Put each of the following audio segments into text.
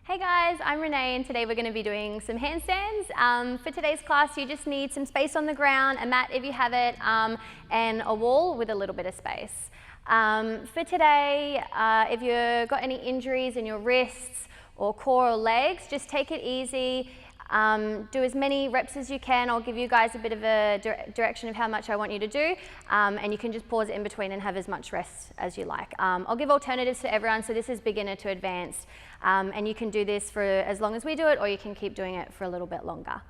Hey guys, I'm Renee and today we're going to be doing some handstands. For today's class you just need some space on the ground, a mat if you have it, and a wall with a little bit of space. For today, if you've got any injuries in your wrists or core or legs, just take it easy. Do as many reps as you can. I'll give you guys a bit of a direction of how much I want you to do, and you can just pause it in between and have as much rest as you like. I'll give alternatives to everyone, so this is beginner to advanced, and you can do this for as long as we do it, or you can keep doing it for a little bit longer.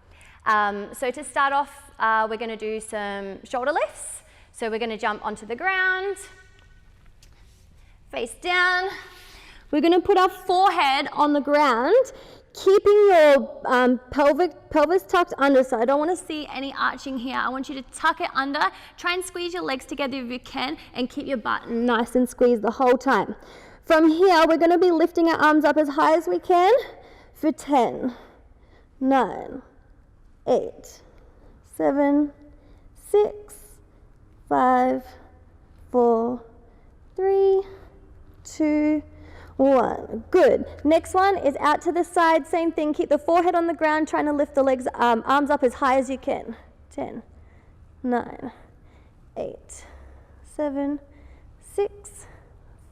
So to start off, we're going to do some shoulder lifts. So we're going to jump onto the ground, face down. We're going to put our forehead on the ground, keeping your pelvis tucked under, so I don't want to see any arching here. I want you to tuck it under, try and squeeze your legs together if you can, and keep your butt nice and squeezed the whole time. From here, we're going to be lifting our arms up as high as we can for 10, 9, 8, 7, 6, 5, 4, 3, 2, 1. Good. Next one is out to the side. Same thing. Keep the forehead on the ground, trying to lift the legs, arms up as high as you can. 10, 9, 8, 7, 6,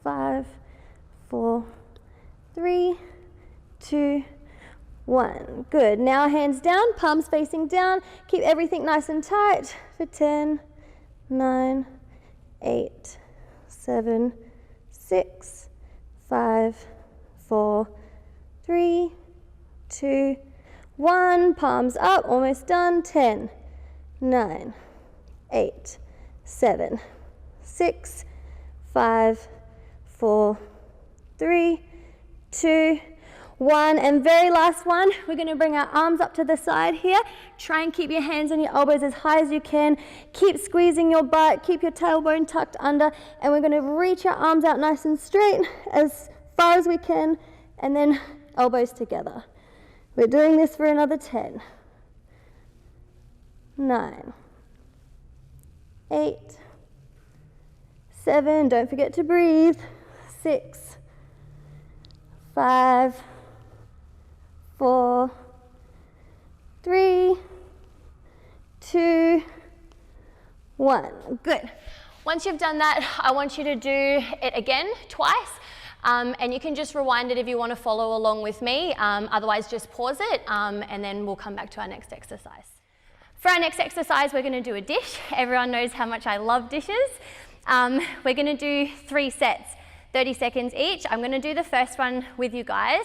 5, 4, 3, 2, 1. Good. Now hands down, palms facing down. Keep everything nice and tight for 10, 9, 8, 7, 6, 5, 4, 3, 2, 1. Palms up, almost done. 10, 9, 8, 7, 6, 5, 4, 3, 2, 1. And very last one, we're going to bring our arms up to the side here. Try and keep your hands and your elbows as high as you can. Keep squeezing your butt, keep your tailbone tucked under, and we're going to reach our arms out nice and straight as far as we can, and then elbows together. We're doing this for another 10, 9, 8, 7, don't forget to breathe, 6, 5, 4, 3, 2, 1. Good. Once you've done that, I want you to do it again twice, and you can just rewind it if you want to follow along with me. Otherwise, just pause it, and then we'll come back to our next exercise. For our next exercise, we're going to do a dish. Everyone knows how much I love dishes. We're going to do 3 sets, 30 seconds each. I'm going to do the first one with you guys,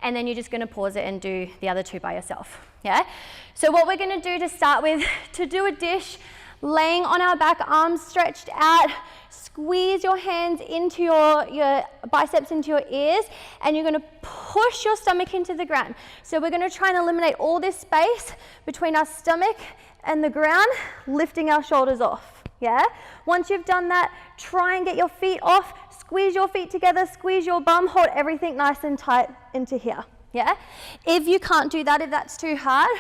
and then you're just going to pause it and do the other 2 by yourself. Yeah? So what we're going to do to start with, to do a dish, laying on our back, arms stretched out, squeeze your hands into your biceps into your ears, and you're going to push your stomach into the ground. So we're going to try and eliminate all this space between our stomach and the ground, lifting our shoulders off. Yeah? Once you've done that, try and get your feet off, squeeze your feet together, squeeze your bum, hold everything nice and tight into here. Yeah? If you can't do that, if that's too hard,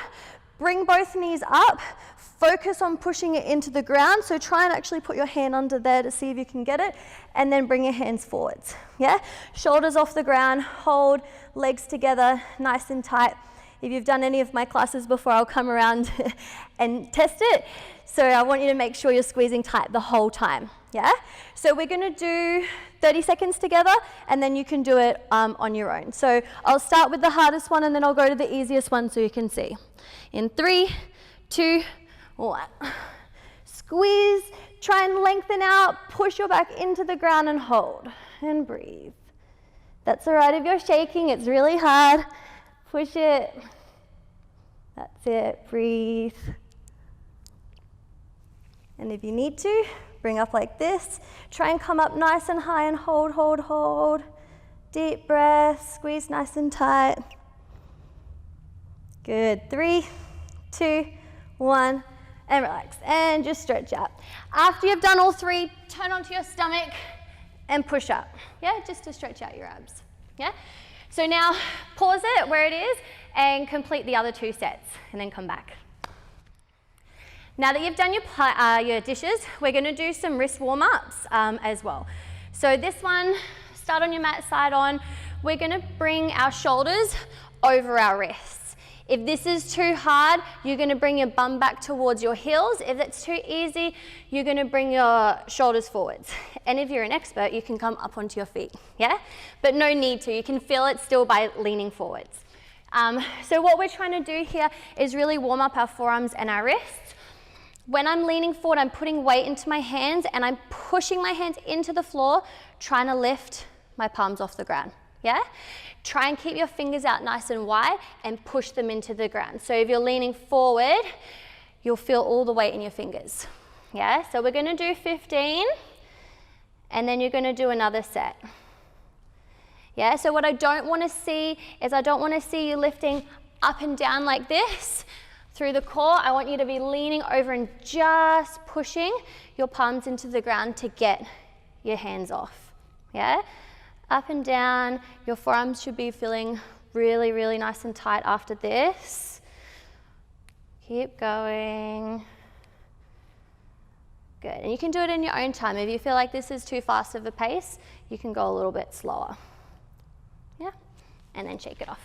bring both knees up, focus on pushing it into the ground, so try and actually put your hand under there to see if you can get it, and then bring your hands forwards. Yeah? Shoulders off the ground, hold, legs together, nice and tight. If you've done any of my classes before, I'll come around and test it. So I want you to make sure you're squeezing tight the whole time. Yeah? So we're going to do 30 seconds together, and then you can do it on your own. So I'll start with the hardest one, and then I'll go to the easiest one so you can see. In 3, 2, 1. Squeeze, try and lengthen out, push your back into the ground and hold, and breathe. That's all right if you're shaking, it's really hard. Push it. That's it, breathe. And if you need to, bring up like this. Try and come up nice and high and hold, hold, hold. Deep breath, squeeze nice and tight. Good. 3, 2, 1, and relax. And just stretch out. After you've done all 3, turn onto your stomach and push up. Yeah, just to stretch out your abs. Yeah? So now pause it where it is and complete the other 2 sets, and then come back. Now that you've done your dishes, we're going to do some wrist warm-ups as well. So this one, start on your mat, side on. we're gonna bring our shoulders over our wrists. If this is too hard, you're gonna bring your bum back towards your heels. If it's too easy, you're gonna bring your shoulders forwards. And if you're an expert, you can come up onto your feet, yeah? But no need to, you can feel it still by leaning forwards. So what we're trying to do here is really warm up our forearms and our wrists. When I'm leaning forward, I'm putting weight into my hands and I'm pushing my hands into the floor, trying to lift my palms off the ground, yeah? Try and keep your fingers out nice and wide and push them into the ground. So if you're leaning forward, you'll feel all the weight in your fingers, yeah? So we're gonna do 15 and then you're gonna do another set. Yeah, so what I don't wanna see is I don't wanna see you lifting up and down like this through the core. I want you to be leaning over and just pushing your palms into the ground to get your hands off, yeah? Up and down, your forearms should be feeling really, really nice and tight after this. Keep going. Good, and you can do it in your own time. If you feel like this is too fast of a pace, you can go a little bit slower. Yeah, and then shake it off.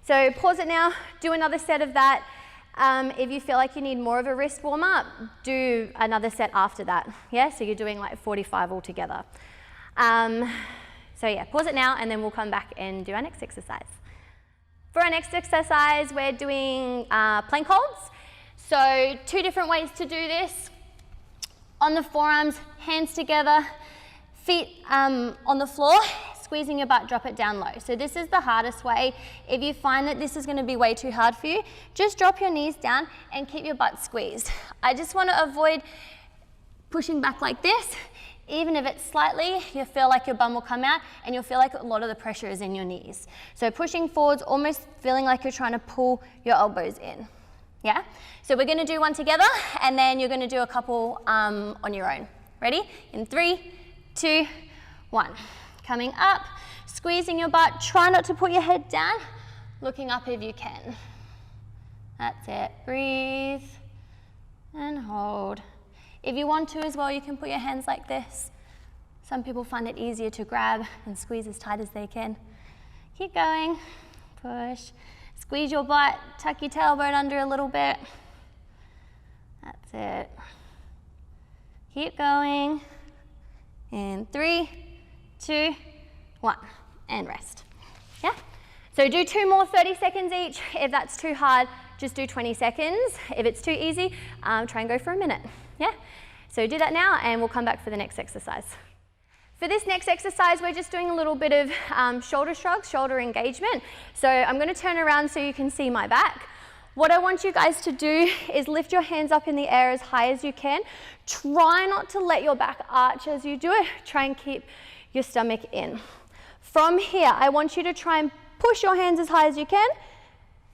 So pause it now, do another set of that. If you feel like you need more of a wrist warm up, do another set after that. Yeah, so you're doing like 45 altogether. So yeah, pause it now and then we'll come back and do our next exercise. For our next exercise, we're doing plank holds. So 2 different ways to do this. On the forearms, hands together, feet on the floor, squeezing your butt, drop it down low. So this is the hardest way. If you find that this is going to be way too hard for you, just drop your knees down and keep your butt squeezed. I just want to avoid pushing back like this. Even if it's slightly, you feel like your bum will come out and you'll feel like a lot of the pressure is in your knees. So pushing forwards, almost feeling like you're trying to pull your elbows in. Yeah? So we're going to do one together and then you're going to do a couple on your own. Ready? In 3, 2, 1. Coming up, squeezing your butt. Try not to put your head down. Looking up if you can. That's it. Breathe and hold. If you want to as well, you can put your hands like this. Some people find it easier to grab and squeeze as tight as they can. Keep going. Push. Squeeze your butt. Tuck your tailbone under a little bit. That's it. Keep going. In 3, 2, 1. And rest. Yeah? So do 2 more 30 seconds each. If that's too hard, just do 20 seconds. If it's too easy, try and go for a minute. Yeah? So do that now and we'll come back for the next exercise. For this next exercise, we're just doing a little bit of shoulder shrugs, shoulder engagement. So I'm going to turn around so you can see my back. What I want you guys to do is lift your hands up in the air as high as you can. Try not to let your back arch as you do it. Try and keep your stomach in. From here, I want you to try and push your hands as high as you can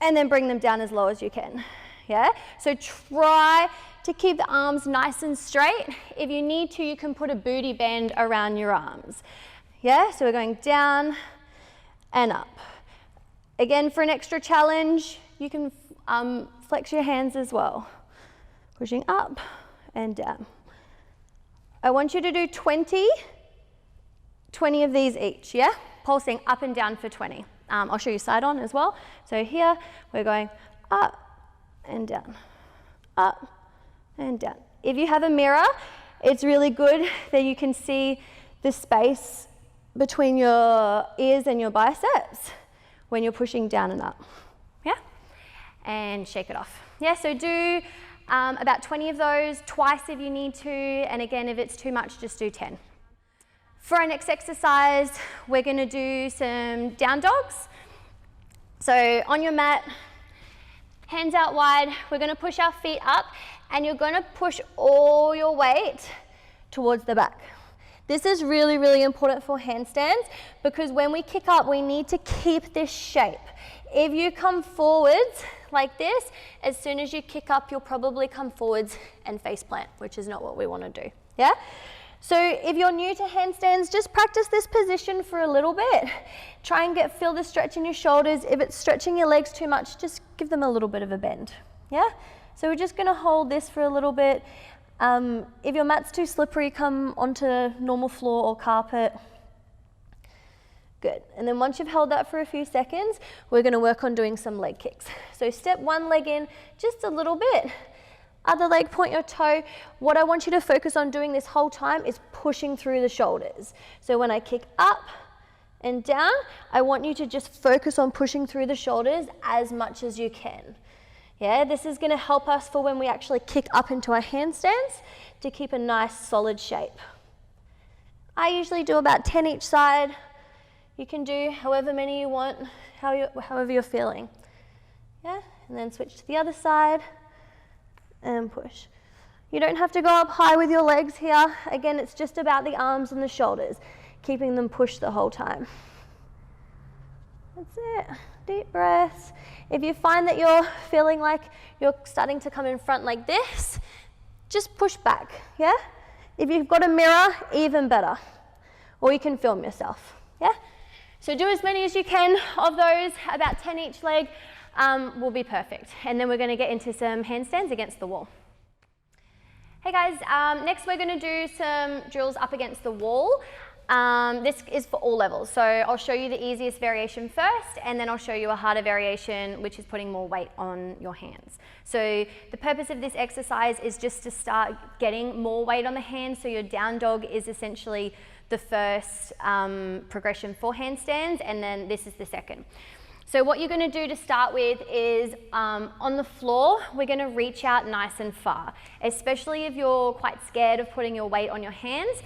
and then bring them down as low as you can. Yeah? So try to keep the arms nice and straight. If you need to, you can put a booty band around your arms. Yeah? So we're going down and up. Again, for an extra challenge, you can flex your hands as well. Pushing up and down. I want you to do 20 of these each, yeah? Pulsing up and down for 20. I'll show you side on as well. So here, we're going up and down, up and down. If you have a mirror, it's really good that you can see the space between your ears and your biceps when you're pushing down and up. Yeah? And shake it off. Yeah, so do about 20 of those, twice if you need to, and again, if it's too much, just do 10. For our next exercise, we're going to do some down dogs. So on your mat, hands out wide, we're going to push our feet up and you're going to push all your weight towards the back. This is really, really important for handstands because when we kick up, we need to keep this shape. If you come forwards like this, as soon as you kick up, you'll probably come forwards and face plant, which is not what we want to do. Yeah? So if you're new to handstands, just practice this position for a little bit. Try and feel the stretch in your shoulders. If it's stretching your legs too much, just give them a little bit of a bend. Yeah? So we're just going to hold this for a little bit. If your mat's too slippery, come onto normal floor or carpet. Good. And then once you've held that for a few seconds, we're going to work on doing some leg kicks. So step one leg in just a little bit. Other leg, point your toe. What I want you to focus on doing this whole time is pushing through the shoulders. So when I kick up and down, I want you to just focus on pushing through the shoulders as much as you can. Yeah, this is going to help us for when we actually kick up into our handstands to keep a nice solid shape. I usually do about 10 each side. You can do however many you want, however you're feeling. Yeah, and then switch to the other side and push. You don't have to go up high with your legs here. Again, it's just about the arms and the shoulders, keeping them pushed the whole time. That's it. Deep breaths. If you find that you're feeling like you're starting to come in front like this, just push back, yeah? If you've got a mirror, even better. Or you can film yourself, yeah? So do as many as you can of those, about 10 each leg. Will be perfect. And then we're going to get into some handstands against the wall. Hey guys, next we're going to do some drills up against the wall. This is for all levels. So I'll show you the easiest variation first, and then I'll show you a harder variation, which is putting more weight on your hands. So the purpose of this exercise is just to start getting more weight on the hands. So your down dog is essentially the first progression for handstands, and then this is the second. So what you're going to do to start with is on the floor, we're going to reach out nice and far, especially if you're quite scared of putting your weight on your hands.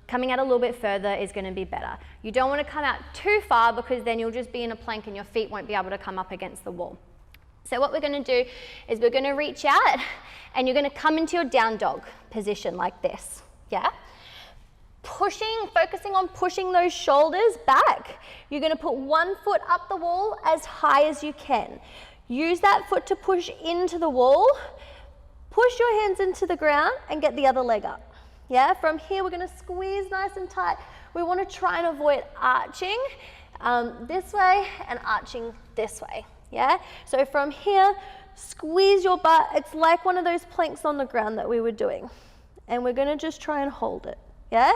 Coming out a little bit further is going to be better. You don't want to come out too far because then you'll just be in a plank and your feet won't be able to come up against the wall. So what we're going to do is we're going to reach out and you're going to come into your down dog position like this, yeah? Focusing on pushing those shoulders back. You're going to put one foot up the wall as high as you can. Use that foot to push into the wall. Push your hands into the ground and get the other leg up. Yeah, from here we're going to squeeze nice and tight. We want to try and avoid arching this way and arching this way. Yeah, so from here, squeeze your butt. It's like one of those planks on the ground that we were doing. And we're going to just try and hold it. Yeah?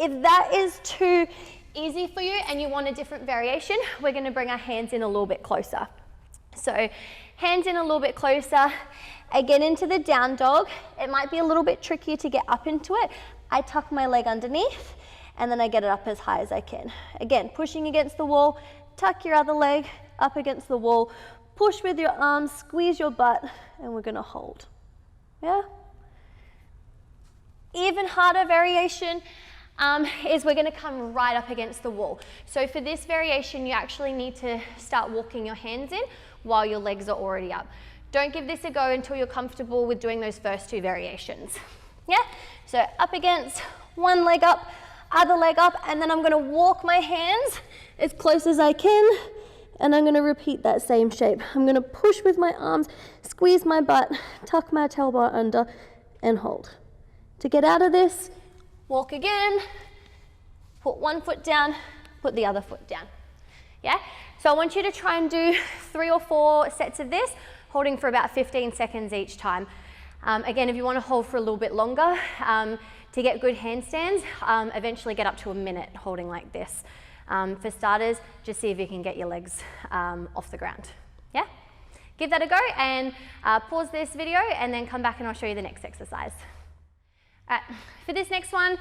If that is too easy for you and you want a different variation, we're going to bring our hands in a little bit closer. So hands in a little bit closer. Again, into the down dog. It might be a little bit trickier to get up into it. I tuck my leg underneath and then I get it up as high as I can. Again, pushing against the wall, tuck your other leg up against the wall, push with your arms, squeeze your butt, and we're going to hold. Yeah? Even harder variation is we're going to come right up against the wall. So for this variation, you actually need to start walking your hands in while your legs are already up. Don't give this a go until you're comfortable with doing those first two variations. Yeah? So up against, one leg up, other leg up, and then I'm going to walk my hands as close as I can, and I'm going to repeat that same shape. I'm going to push with my arms, squeeze my butt, tuck my tailbone under, and hold. To get out of this, walk again, put one foot down, put the other foot down. Yeah? So I want you to try and do 3 or 4 sets of this, holding for about 15 seconds each time. Again, if you want to hold for a little bit longer, to get good handstands, eventually get up to a minute holding like this. For starters, just see if you can get your legs off the ground. Yeah? Give that a go and pause this video and then come back and I'll show you the next exercise. All right, for this next one,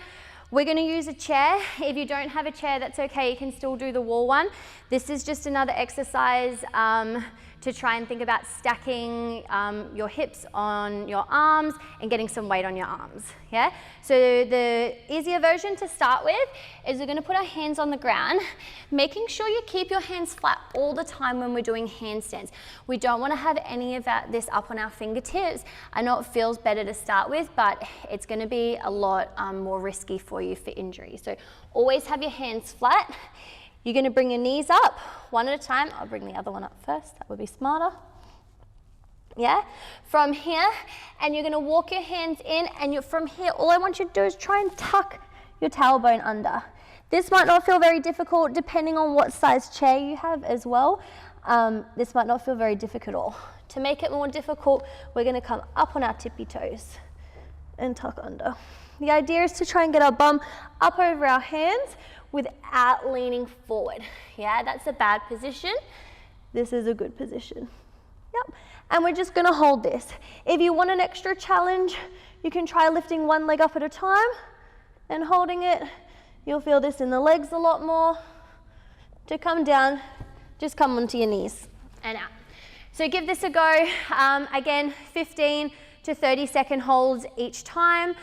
we're going to use a chair. If you don't have a chair, that's okay. You can still do the wall one. This is just another exercise to try and think about stacking your hips on your arms and getting some weight on your arms. Yeah. So the easier version to start with is we're going to put our hands on the ground, making sure you keep your hands flat all the time when we're doing handstands. We don't want to have any of this up on our fingertips. I know it feels better to start with, but it's going to be a lot more risky for you for injury. So always have your hands flat. You're going to bring your knees up one at a time. I'll bring the other one up first. That would be smarter. Yeah? From here, and you're going to walk your hands in, and from here, all I want you to do is try and tuck your tailbone under. This might not feel very difficult depending on what size chair you have as well. This might not feel very difficult at all. To make it more difficult, we're going to come up on our tippy toes. and tuck under. The idea is to try and get our bum up over our hands without leaning forward. Yeah, that's a bad position. This is a good position. Yep, and we're just gonna hold this. If you want an extra challenge, you can try lifting one leg up at a time and holding it. You'll feel this in the legs a lot more. To come down, just come onto your knees and out. So give this a go. Again, 15 to 30-second holds each time,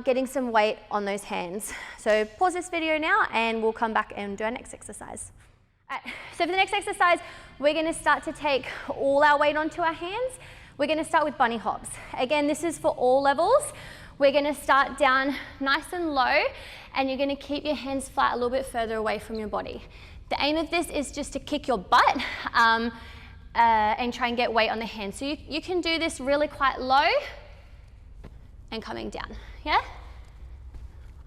getting some weight on those hands. So pause this video now and we'll come back and do our next exercise. All right, so for the next exercise, we're gonna start to take all our weight onto our hands. We're gonna start with bunny hops. Again, this is for all levels. We're gonna start down nice and low, and you're gonna keep your hands flat a little bit further away from your body. The aim of this is just to kick your butt and try and get weight on the hands. So you can do this really quite low and coming down, yeah?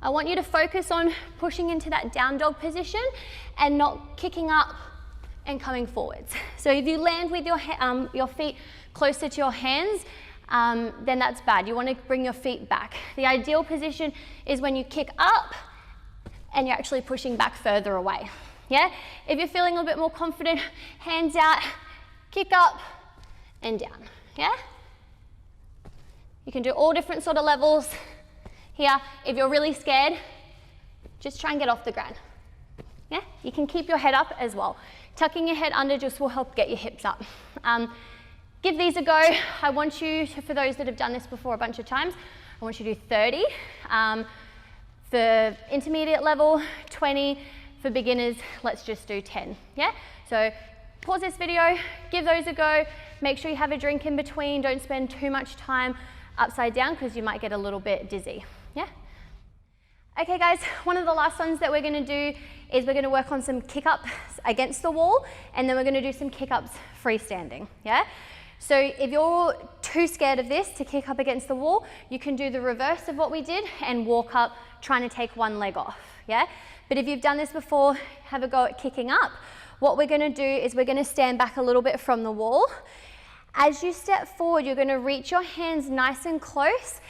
I want you to focus on pushing into that down dog position and not kicking up and coming forwards. So if you land with your feet closer to your hands, then that's bad. You want to bring your feet back. The ideal position is when you kick up and you're actually pushing back further away. Yeah? If you're feeling a little bit more confident, hands out, kick up and down. Yeah? You can do all different sort of levels here. If you're really scared, just try and get off the ground. Yeah? You can keep your head up as well. Tucking your head under just will help get your hips up. Give these a go. I want you to, for those that have done this before a bunch of times, I want you to do 30. For intermediate level, 20. For beginners, let's just do 10. Yeah? So pause this video, give those a go. Make sure you have a drink in between. Don't spend too much time upside down because you might get a little bit dizzy. Yeah? Okay guys, one of the last ones that we're gonna do is we're gonna work on some kick-ups against the wall, and then we're gonna do some kick-ups freestanding. Yeah? So if you're too scared of this to kick up against the wall, you can do the reverse of what we did and walk up trying to take one leg off, yeah? But if you've done this before, have a go at kicking up. What we're gonna do is we're gonna stand back a little bit from the wall. As you step forward, you're gonna reach your hands nice and close.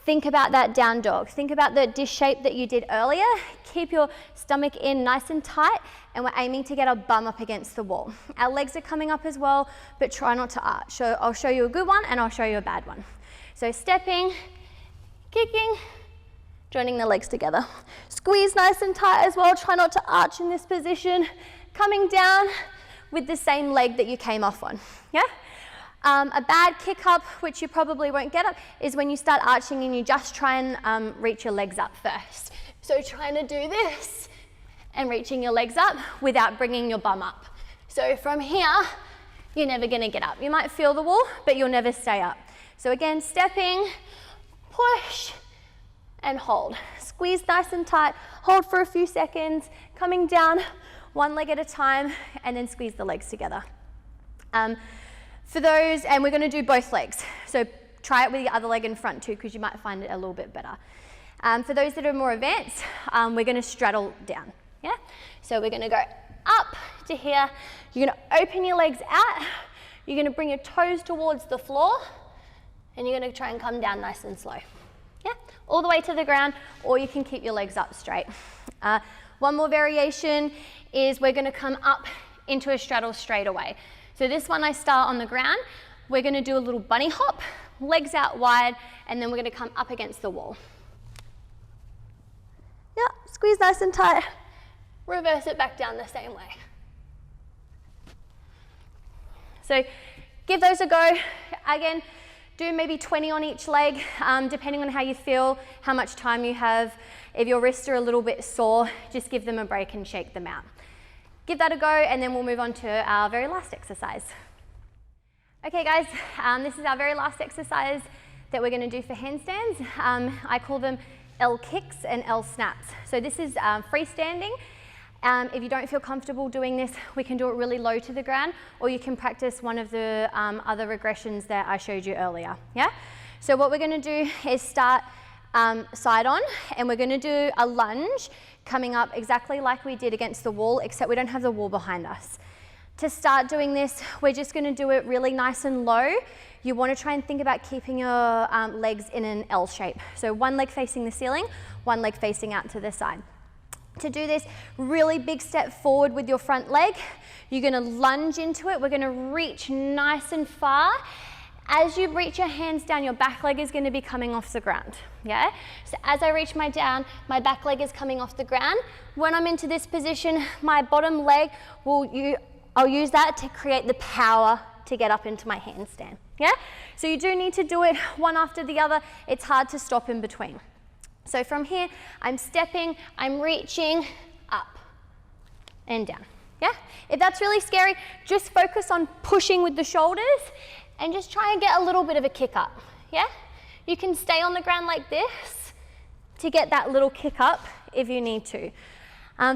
Think about that down dog. Think about the dish shape that you did earlier. Keep your stomach in nice and tight, and we're aiming to get our bum up against the wall. Our legs are coming up as well, but try not to arch. So I'll show you a good one and I'll show you a bad one. So stepping, kicking, joining the legs together. Squeeze nice and tight as well. Try not to arch in this position. Coming down with the same leg that you came off on, yeah? A bad kick up, which you probably won't get up, is when you start arching and you just try and reach your legs up first. So trying to do this and reaching your legs up without bringing your bum up. So from here, you're never gonna get up. You might feel the wall, but you'll never stay up. So again, stepping, push, and hold. Squeeze nice and tight, hold for a few seconds, coming down one leg at a time, and then squeeze the legs together. For those, and we're gonna do both legs. So try it with the other leg in front too, because you might find it a little bit better. For those that are more advanced, we're gonna straddle down, yeah? So we're gonna go up to here. You're gonna open your legs out. You're gonna bring your toes towards the floor, and you're gonna try and come down nice and slow, yeah? All the way to the ground, or you can keep your legs up straight. One more variation is we're gonna come up into a straddle straight away. So this one I start on the ground. We're gonna do a little bunny hop, legs out wide, and then we're gonna come up against the wall. Yeah, squeeze nice and tight. Reverse it back down the same way. So give those a go. Again, do maybe 20 on each leg, depending on how you feel, how much time you have. If your wrists are a little bit sore, just give them a break and shake them out. Give that a go, and then we'll move on to our very last exercise. Okay guys, this is our very last exercise that we're gonna do for handstands. I call them L kicks and L snaps. So this is freestanding. If you don't feel comfortable doing this, we can do it really low to the ground, or you can practice one of the other regressions that I showed you earlier, yeah? So what we're gonna do is start side on, and we're gonna do a lunge coming up exactly like we did against the wall, except we don't have the wall behind us. To start doing this, we're just going to do it really nice and low. You want to try and think about keeping your legs in an L shape. So one leg facing the ceiling, one leg facing out to the side. To do this, really big step forward with your front leg. You're going to lunge into it. We're going to reach nice and far. As you reach your hands down, your back leg is going to be coming off the ground. Yeah? So as I reach my down, my back leg is coming off the ground. When I'm into this position, my bottom leg I'll use that to create the power to get up into my handstand. Yeah? So you do need to do it one after the other. It's hard to stop in between. So from here, I'm stepping, I'm reaching up and down. Yeah? If that's really scary, just focus on pushing with the shoulders and just try and get a little bit of a kick up. Yeah? You can stay on the ground like this to get that little kick up if you need to.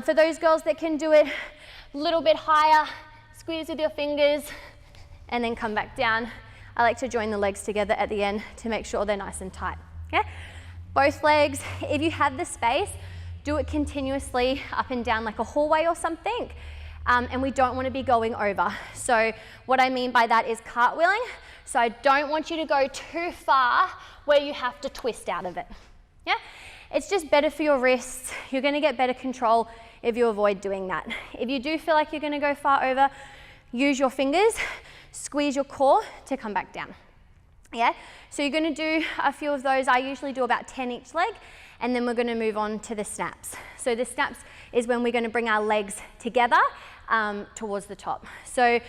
For those girls that can do it a little bit higher, squeeze with your fingers and then come back down. I like to join the legs together at the end to make sure they're nice and tight. Yeah? Both legs, if you have the space, do it continuously up and down like a hallway or something. And we don't want to be going over. So what I mean by that is cartwheeling. So I don't want you to go too far where you have to twist out of it. Yeah? It's just better for your wrists. You're going to get better control if you avoid doing that. If you do feel like you're going to go far over, use your fingers, squeeze your core to come back down. Yeah? So you're going to do a few of those. I usually do about 10 each leg, and then we're going to move on to the snaps. So the snaps is when we're going to bring our legs together towards the top. So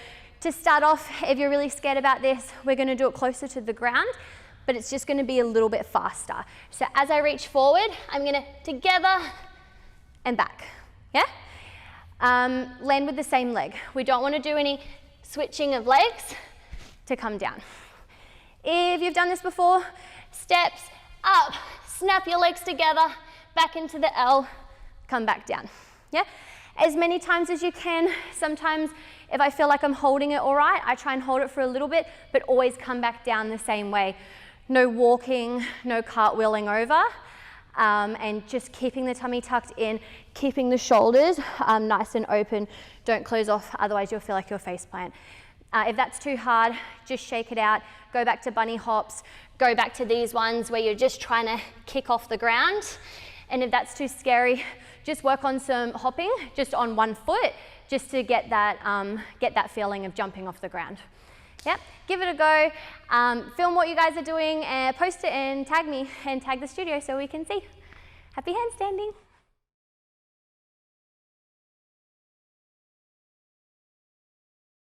to start off, if you're really scared about this, we're going to do it closer to the ground, but it's just going to be a little bit faster. So as I reach forward, I'm going to together and back. Yeah? Land with the same leg. We don't want to do any switching of legs to come down. If you've done this before, steps up, snap your legs together, back into the L, come back down. Yeah? As many times as you can. Sometimes if I feel like I'm holding it all right, I try and hold it for a little bit, but always come back down the same way. No walking, no cartwheeling over, and just keeping the tummy tucked in, keeping the shoulders nice and open. Don't close off, otherwise you'll feel like you're face plant. If that's too hard, just shake it out. Go back to bunny hops. Go back to these ones where you're just trying to kick off the ground. And if that's too scary, just work on some hopping, just on one foot, just to get that feeling of jumping off the ground. Yep, give it a go. Film what you guys are doing and post it and tag me and tag the studio so we can see. Happy handstanding.